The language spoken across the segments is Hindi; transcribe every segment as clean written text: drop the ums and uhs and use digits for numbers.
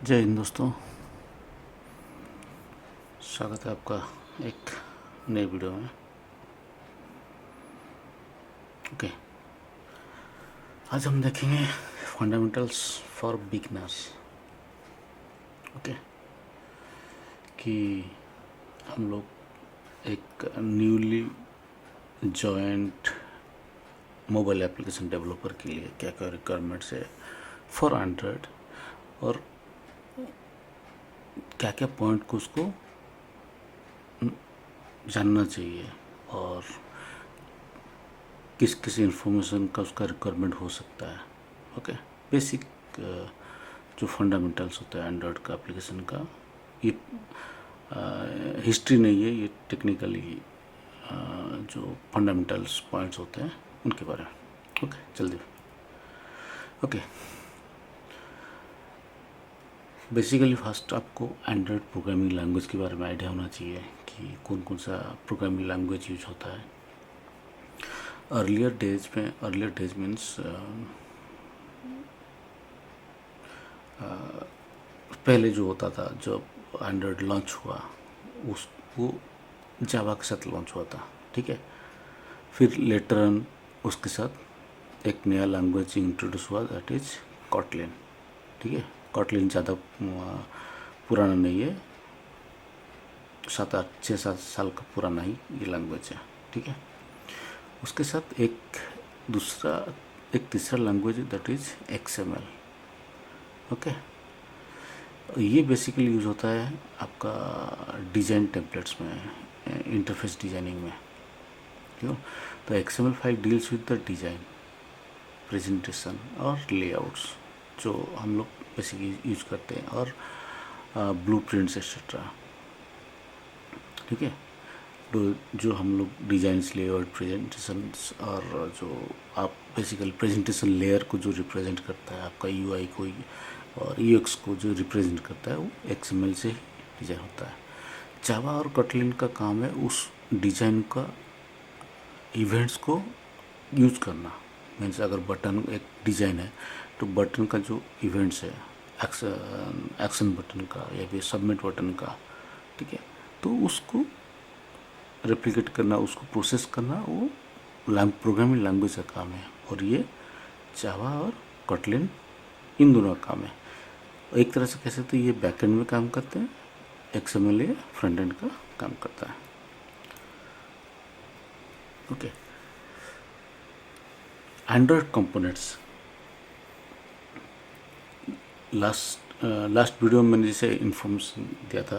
जय हिंद दोस्तों, स्वागत है आपका एक नए वीडियो में। ओके, आज हम देखेंगे फंडामेंटल्स फॉर बिगनर्स। ओके, कि हम लोग एक newly joint mobile application developer के लिए क्या क्या रिक्वायरमेंट्स है फॉर एंड्रॉयड, और क्या क्या पॉइंट को उसको जानना चाहिए, और किस किस इंफॉर्मेशन का उसका रिक्वायरमेंट हो सकता है। ओके, बेसिक जो फंडामेंटल्स होता है एंड्रॉयड का एप्लीकेशन का, ये हिस्ट्री नहीं है, ये टेक्निकली जो फंडामेंटल्स पॉइंट्स होते हैं उनके बारे में। ओके, जल्दी। ओके, बेसिकली फर्स्ट आपको एंड्रॉयड प्रोग्रामिंग लैंग्वेज के बारे में आइडिया होना चाहिए कि कौन कौन सा प्रोग्रामिंग लैंग्वेज यूज होता है। अर्लियर डेज मीन्स पहले जो होता था, जब एंड्रॉयड लॉन्च हुआ उस वो जावा के साथ लॉन्च हुआ था, ठीक है। फिर लेटर ऑन उसके साथ एक नया लैंग्वेज इंट्रोड्यूस हुआ, दैट इज कॉटलिन, ठीक है। कॉटलिन ज़्यादा पुराना नहीं है, 6-7 साल का पुराना ही ये लैंग्वेज है, ठीक है। उसके साथ एक तीसरा language that is XML। Okay, ये बेसिकली यूज़ होता है आपका डिज़ाइन टेम्पलेट्स में, इंटरफेस डिज़ाइनिंग में, क्यों। तो XML file deals with the design, presentation और लेआउट्स जो हम लोग बेसिकली यूज करते हैं, और ब्लूप्रिंट्स एक्सेट्रा, ठीक है। तो जो हम लोग डिज़ाइंस, लेआउट, प्रेजेंटेशंस, और जो आप बेसिकली प्रेजेंटेशन लेयर को जो रिप्रेजेंट करता है, आपका UI को और UX को जो रिप्रेजेंट करता है, वो XML से ही डिज़ाइन होता है। जावा और कटलिन का काम है उस डिज़ाइन का इवेंट्स को यूज करना। मीन्स अगर बटन एक डिज़ाइन है तो बटन का जो इवेंट्स है, एक्शन बटन का या फिर सबमिट बटन का, ठीक है, तो उसको रेप्लिकेट करना, उसको प्रोसेस करना, वो प्रोग्रामिंग लैंग्वेज का काम है। और ये जावा और कटलिन इन दोनों का काम है। एक तरह से कह सकते हैं ये बैकएंड में काम करते हैं, XML ये फ्रंट एंड का काम करता है। Okay, Android components, last video में मैंने जैसे इन्फॉर्मेशन दिया था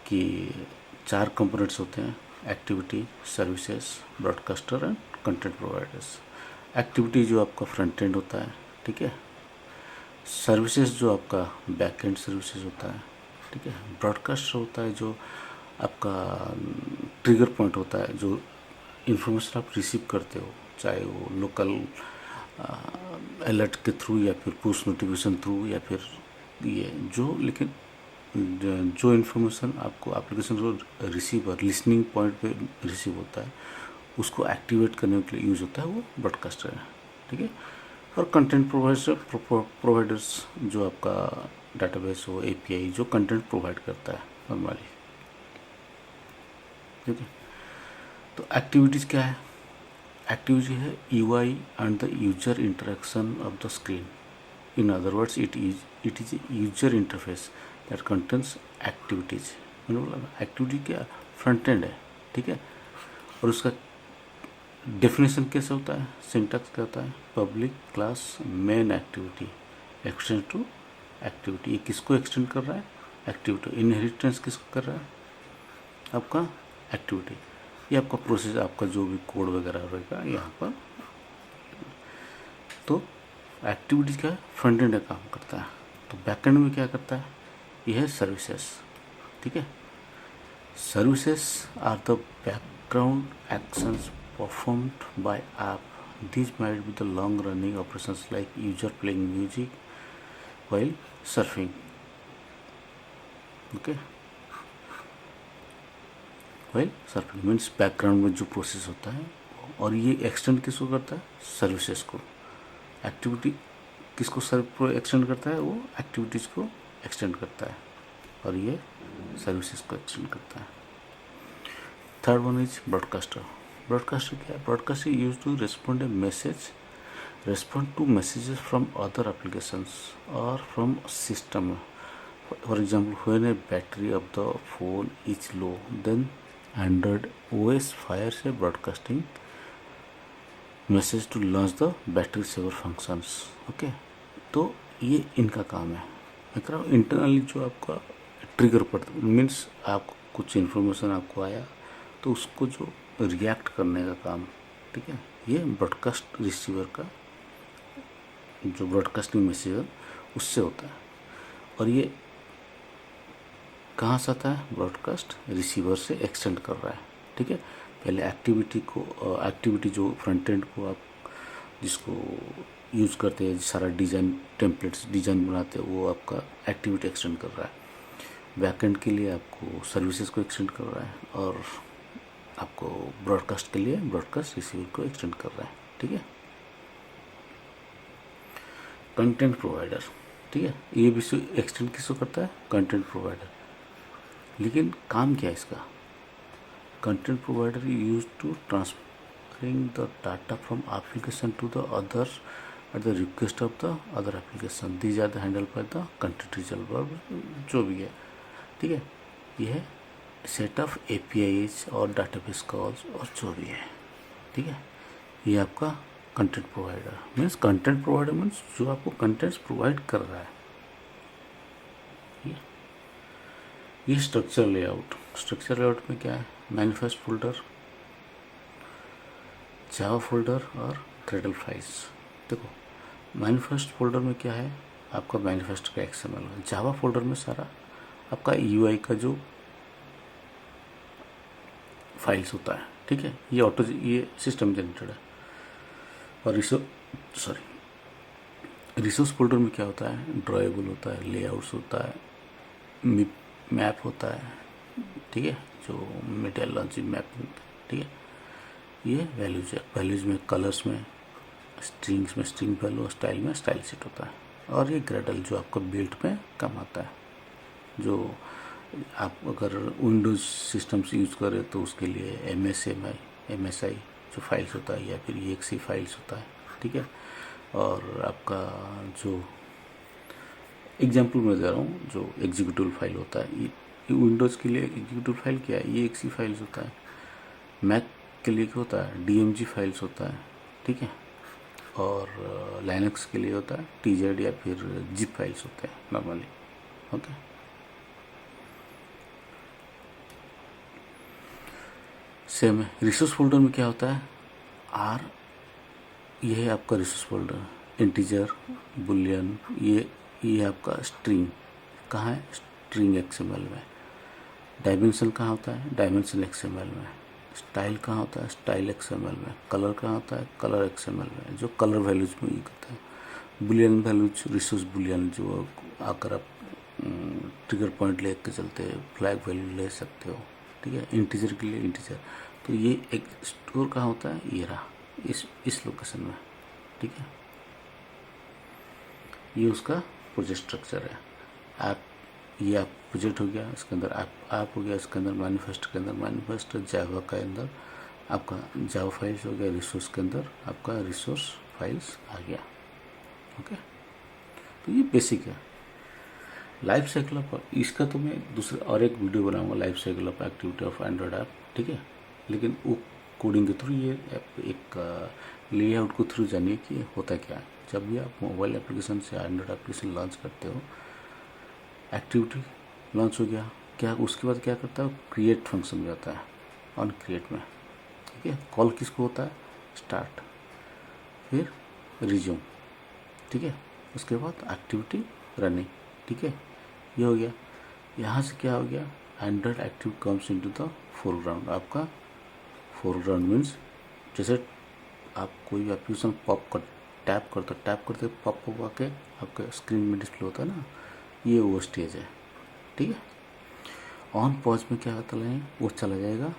कि 4 कंपोनेंट्स होते हैं: activity, services, broadcaster and content providers. Activity जो आपका फ्रंट एंड होता है, ठीक है। सर्विसेज जो आपका बैक एंड सर्विसेज होता है, ठीक है। ब्रॉडकास्टर होता है जो आपका ट्रिगर पॉइंट होता है, जो इन्फॉर्मेशन आप रिसीव करते हो, चाहे वो लोकल अलर्ट के थ्रू या फिर पुश नोटिफिकेशन थ्रू या फिर ये जो, लेकिन जो इन्फॉर्मेशन आपको एप्लीकेशन को रिसीव और लिसनिंग पॉइंट पे रिसीव होता है, उसको एक्टिवेट करने के लिए यूज़ होता है, वो ब्रॉडकास्टर है, ठीक है। और कंटेंट प्रोवाइडर्स जो आपका डाटाबेस हो, API जो कंटेंट प्रोवाइड करता है नॉर्मली, ठीक है। तो एक्टिविटीज़ क्या है? एक्टिविटी है UI and the user interaction of the screen. In other words, it is a user interface that contains activities. मैंने बोला ना, एक्टिविटी क्या फ्रंट एंड है, ठीक है। और उसका डेफिनेशन कैसे होता है, सिंटैक्स क्या होता है: public class main activity extend to activity. ये किसको एक्सटेंड कर रहा है? एक्टिविटी। इनहेरिटेंस किसको कर रहा है? आपका एक्टिविटी। ये आपका प्रोसेस, आपका जो भी कोड वगैरह रहेगा यहाँ पर। तो एक्टिविटीज का फ्रंट एंड काम करता है, तो बैक एंड में क्या करता है? यह है सर्विसेज, ठीक है। Services are the background actions performed by app. This might be the long running operations like user playing music while surfing. Okay, while surfing means background में जो प्रोसेस होता है, और ये एक्सटेंड किसको करता है? सर्विसेज को। एक्टिविटी किसको एक्सटेंड करता है? वो एक्टिविटीज़ को एक्सटेंड करता है और ये सर्विसेज को एक्सटेंड करता है। Third one is broadcaster. Broadcaster क्या है? Broadcaster use to respond to messages from other applications or from system. For example, when a battery of the phone is low, then Android OS fires a broadcasting message to launch the battery saver functions. Okay, तो ये इनका काम है। मैं कह रहा हूँ इंटरनली जो आपका ट्रिगर पड़ता मीन्स आपको कुछ इन्फॉर्मेशन आपको आया तो उसको जो रिएक्ट करने का काम, ठीक है, ये ब्रॉडकास्ट रिसीवर का जो ब्रॉडकास्टिंग मैसेज है उससे होता है। और ये कहाँ से आता है? ब्रॉडकास्ट रिसीवर से एक्सटेंड कर रहा है, ठीक है। पहले एक्टिविटी जो फ्रंट एंड को आप जिसको यूज़ करते हैं, सारा डिज़ाइन टेम्पलेट्स डिज़ाइन बनाते हैं, वो आपका एक्टिविटी एक्सटेंड कर रहा है। बैकएंड के लिए आपको सर्विसेज को एक्सटेंड कर रहा है और आपको ब्रॉडकास्ट के लिए ब्रॉडकास्ट रिसीवर को एक्सटेंड कर रहा है, ठीक है। कंटेंट प्रोवाइडर, ठीक है, ये भी एक्सटेंड किसको करता है? Content provider. लेकिन काम क्या है इसका? Content provider use to transferring the data from application to the other at the request of the other application. These are the handle by the content resolver, जो भी है, ठीक है। यह है सेट ऑफ APIs और डाटाबेस कॉल्स और जो भी है, ठीक है। ये आपका कंटेंट प्रोवाइडर मीन्स जो आपको कंटेंट्स प्रोवाइड कर रहा है। ये स्ट्रक्चर लेआउट में क्या है? मैनिफेस्ट फोल्डर, जावा फोल्डर और ग्रेडल फाइल्स। देखो मैनिफेस्ट फोल्डर में क्या है? आपका मैनिफेस्ट का XML है। जावा फोल्डर में सारा आपका UI का जो फाइल्स होता है, ठीक है। ये सिस्टम जनरेटेड है। और रिसोर्स फोल्डर में क्या होता है? ड्रॉएबल होता है, लेआउट्स होता है, मैप होता है, ठीक है, जो मीडिया लॉन्चिंग मैप, ठीक है। ये वैल्यूज में कलर्स में स्ट्रिंग्स में स्ट्रिंग वैल्यू, स्टाइल में स्टाइल सेट होता है। और ये ग्रेडल जो आपको बिल्ड में काम आता है, जो आप अगर विंडोज़ सिस्टम्स यूज़ करें तो उसके लिए MSI जो फाइल्स होता है या फिर EXE फाइल्स होता है, ठीक है। और आपका जो एग्जाम्पल मैं दे रहा हूँ, जो एग्जीक्यूटिव फाइल होता है, ये विंडोज़ के लिए एग्जीक्यूटिव फाइल क्या है? ये EXE फाइल्स होता है। मैक के लिए क्या होता है? DMG फाइल्स होता है, ठीक है। और लाइनक्स के लिए होता है TZ या फिर zip फाइल्स होते हैं नॉर्मली, ओके। सेम है। रिसोर्स फोल्डर में क्या होता है? ये है आपका रिसोर्स फोल्डर, इंटीजर, बुलियन, ये आपका स्ट्रिंग कहाँ है? स्ट्रिंग XML में। डायमेंशन कहाँ होता है? डायमेंशन XML में। स्टाइल कहाँ होता है? स्टाइल XML में। कलर कहाँ होता है? कलर XML में, जो कलर वैल्यूज में यूज करता है। बुलियन वैल्यूज, रिसोर्स बुलियन, जो अगर आप ट्रिगर पॉइंट ले के चलते हैं, फ्लैग वैल्यू ले सकते हो, ठीक है। इंटीजर के लिए इंटीजर, तो ये एक स्टोर कहाँ होता है? ये रहा इस लोकेशन में, ठीक है। ये उसका प्रोजेक्ट स्ट्रक्चर है। ये आप प्रोजेक्ट हो गया, इसके अंदर आप हो गया, इसके अंदर मैनिफेस्ट के अंदर मैनिफेस्ट, जावा के अंदर आपका जावा फाइल्स हो गया, रिसोर्स के अंदर आपका रिसोर्स फाइल्स आ गया, ओके। तो ये बेसिक है लाइफ साइकिल ऑफ। इसका तो मैं दूसरा और एक वीडियो बनाऊंगा, life cycle of activity of Android app, ठीक है। लेकिन वो कोडिंग के थ्रू ये एक लेआउट को थ्रू जानिए कि होता क्या है। जब भी आप मोबाइल एप्लीकेशन से एंड्रॉयड एप्लीकेशन लॉन्च करते हो, एक्टिविटी लॉन्च हो गया, क्या उसके बाद क्या करता है? क्रिएट फंक्शन में जाता है, ऑन क्रिएट में, ठीक है। कॉल किसको होता है? स्टार्ट, फिर रिज्यूम, ठीक है। उसके बाद एक्टिविटी रनिंग, ठीक है। ये हो गया। यहाँ से क्या हो गया? Android active comes into the foreground. आपका फोरग्राउंड मीन्स जैसे आप कोई भी एप्लीकेशन टैप करते पॉप आके आपके स्क्रीन में डिस्प्ले होता है ना, ये वो स्टेज है, ठीक है। ऑन पॉज में क्या होता है? वो चला जाएगा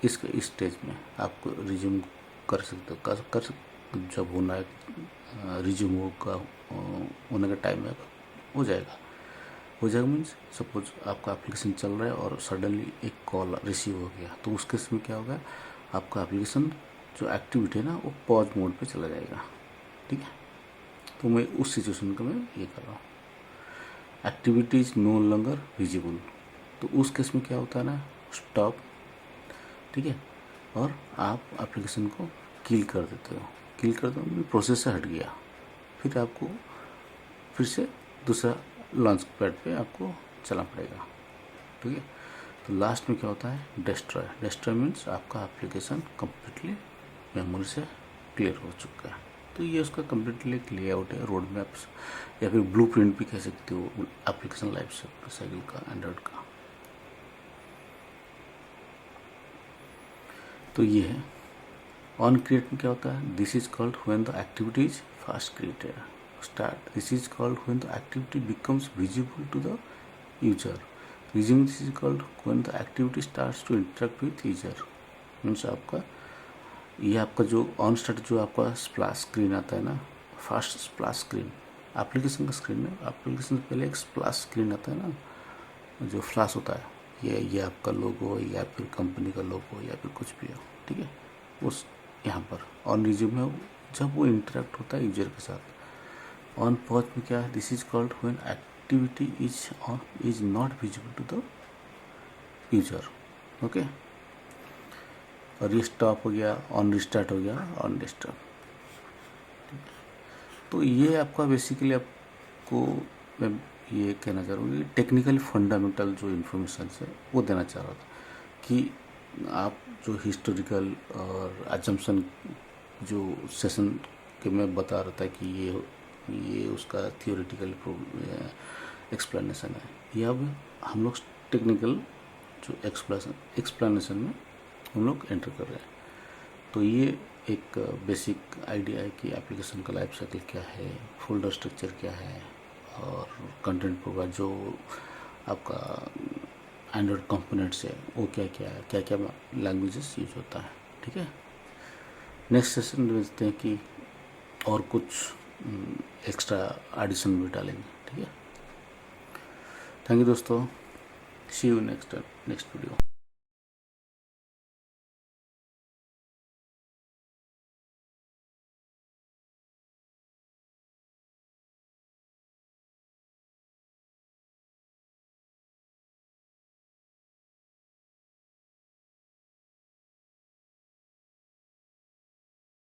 इस स्टेज में। आपको रिज्यूम कर सकते हो, जब होना है रिज्यूम होने का टाइम है हो जाएगा। हो जाएगा मीन्स सपोज आपका एप्लीकेशन चल रहा है और सडनली एक कॉल रिसीव हो गया, तो उस केस में क्या होगा, आपका एप्लीकेशन जो एक्टिविटी है ना वो पॉज मोड पे चला जाएगा। ठीक है, तो मैं उस सिचुएशन का मैं ये कर रहा हूँ, activity is no longer visible, तो उस केस में क्या होता है ना, स्टॉप। ठीक है, और आप एप्लीकेशन को किल कर देते हो, किल कर दो प्रोसेस से हट गया, फिर आपको फिर से दूसरा लॉन्च पैड पे आपको चलना पड़ेगा। ठीक है, तो लास्ट में क्या होता है, डिस्ट्रॉय। डिस्ट्रॉय मीन्स आपका एप्लीकेशन कम्प्लीटली मेमोरी से क्लियर हो चुका है। तो ये उसका कम्प्लीटली एक लेआउट है, रोड मैप्स या फिर ब्लूप्रिंट भी कह सकते हो एप्लीकेशन लाइफ साइकिल का, एंड्रॉइड का। तो ये है ऑन क्रिएट में क्या होता है, this is called when the activity is first created. Start, this is called when the activity becomes visible to the user. Resume, this is called when the activity starts to interact with user. Means आपका ये आपका जो ऑन स्टार्ट जो आपका स्प्लैश स्क्रीन आता है ना, फास्ट स्प्लैश स्क्रीन, एप्लीकेशन का स्क्रीन है, एप्लीकेशन से पहले एक स्प्लैश स्क्रीन आता है ना, जो फ्लैश होता है, ये आपका लोगो या फिर कंपनी का लोगो या फिर कुछ भी हो। ठीक है, उस यहाँ पर ऑन रिज्यूम में जब वो इंटरेक्ट होता है यूजर के साथ। ऑन पॉज में क्या है, this is called when activity is not visible to the user. Okay, और ये स्टॉप हो गया, ऑन रिस्टार्ट हो गया, ऑन डिस्टर्ब। तो ये आपका बेसिकली आपको मैं ये कहना चाह रहा हूँ कि टेक्निकल फंडामेंटल जो इन्फॉर्मेशन है वो देना चाह रहा था, कि आप जो हिस्टोरिकल और अजम्पशन जो सेशन के मैं बता रहा था कि ये उसका थियोरेटिकल एक्सप्लेनेशन है, ये अब हम लोग टेक्निकल जो एक्सप्लेनेशन में हम लोग एंटर कर रहे हैं। तो ये एक बेसिक आइडिया है कि एप्लीकेशन का लाइफ साइकिल क्या है, फोल्डर स्ट्रक्चर क्या है, और कंटेंट प्रोवाइड जो आपका एंड्रॉयड कंपोनेंट्स है वो क्या क्या है, क्या क्या लैंग्वेजेस यूज होता है। ठीक है, नेक्स्ट सेशन में देखते हैं कि और कुछ एक्स्ट्रा एडिशन भी डालेंगे। ठीक है, थैंक यू दोस्तों, सी यू नेक्स्ट वीडियो।